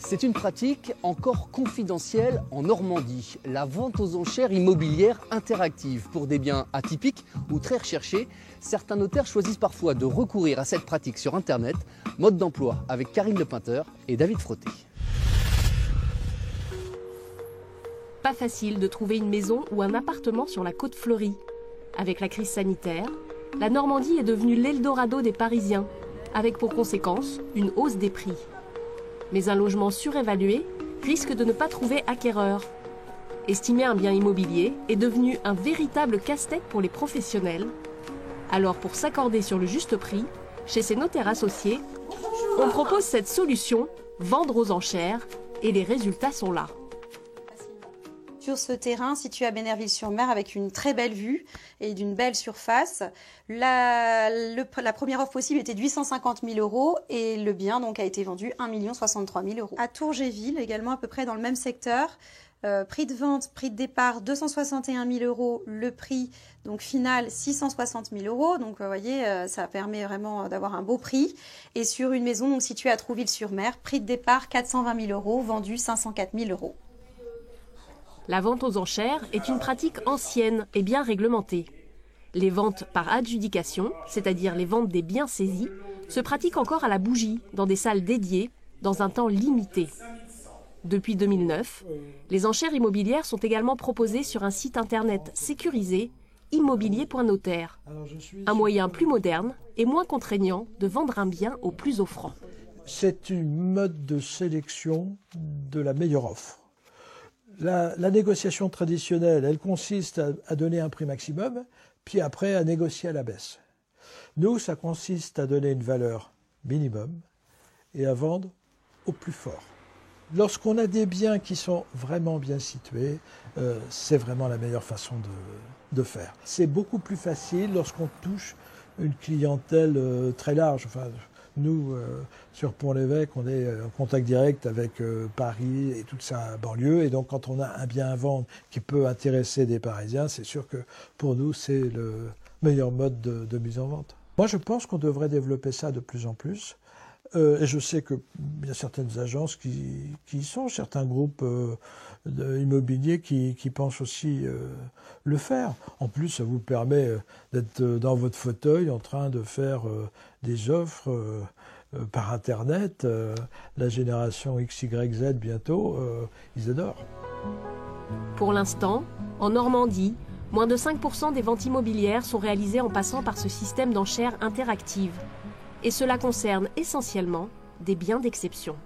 C'est une pratique encore confidentielle en Normandie, la vente aux enchères immobilières interactives. Pour des biens atypiques ou très recherchés, certains notaires choisissent parfois de recourir à cette pratique sur Internet. Mode d'emploi avec Karine Lepeinteur et David Frotté. Pas facile de trouver une maison ou un appartement sur la côte fleurie. Avec la crise sanitaire, la Normandie est devenue l'Eldorado des Parisiens, avec pour conséquence une hausse des prix. Mais un logement surévalué risque de ne pas trouver acquéreur. Estimer un bien immobilier est devenu un véritable casse-tête pour les professionnels. Alors pour s'accorder sur le juste prix, chez ces notaires associés, on propose cette solution, vendre aux enchères, et les résultats sont là. Sur ce terrain situé à Bénerville-sur-Mer avec une très belle vue et d'une belle surface, la première offre possible était de 850 000 € et le bien donc a été vendu 1 063 000 €. À Tourgéville, également à peu près dans le même secteur, prix de vente, prix de départ 261 000 €, le prix donc final 660 000 €. Donc vous voyez, ça permet vraiment d'avoir un beau prix. Et sur une maison donc située à Trouville-sur-Mer, prix de départ 420 000 €, vendu 504 000 €. La vente aux enchères est une pratique ancienne et bien réglementée. Les ventes par adjudication, c'est-à-dire les ventes des biens saisis, se pratiquent encore à la bougie, dans des salles dédiées, dans un temps limité. Depuis 2009, les enchères immobilières sont également proposées sur un site internet sécurisé, immobilier.notaire. Un moyen plus moderne et moins contraignant de vendre un bien au plus offrant. C'est une mode de sélection de la meilleure offre. La négociation traditionnelle, elle consiste à donner un prix maximum, puis après à négocier à la baisse. Nous, ça consiste à donner une valeur minimum et à vendre au plus fort. Lorsqu'on a des biens qui sont vraiment bien situés, c'est vraiment la meilleure façon de faire. C'est beaucoup plus facile lorsqu'on touche une clientèle très large. Enfin, nous, sur Pont-l'Évêque, on est en contact direct avec Paris et toute sa banlieue. Et donc, quand on a un bien à vendre qui peut intéresser des Parisiens, c'est sûr que pour nous, c'est le meilleur mode de mise en vente. Moi, je pense qu'on devrait développer ça de plus en plus. Et je sais qu'il y a certaines agences qui y sont, certains groupes immobiliers qui pensent aussi le faire. En plus, ça vous permet d'être dans votre fauteuil en train de faire des offres par Internet. La génération XYZ bientôt, ils adorent. Pour l'instant, en Normandie, moins de 5% des ventes immobilières sont réalisées en passant par ce système d'enchères interactives. Et cela concerne essentiellement des biens d'exception.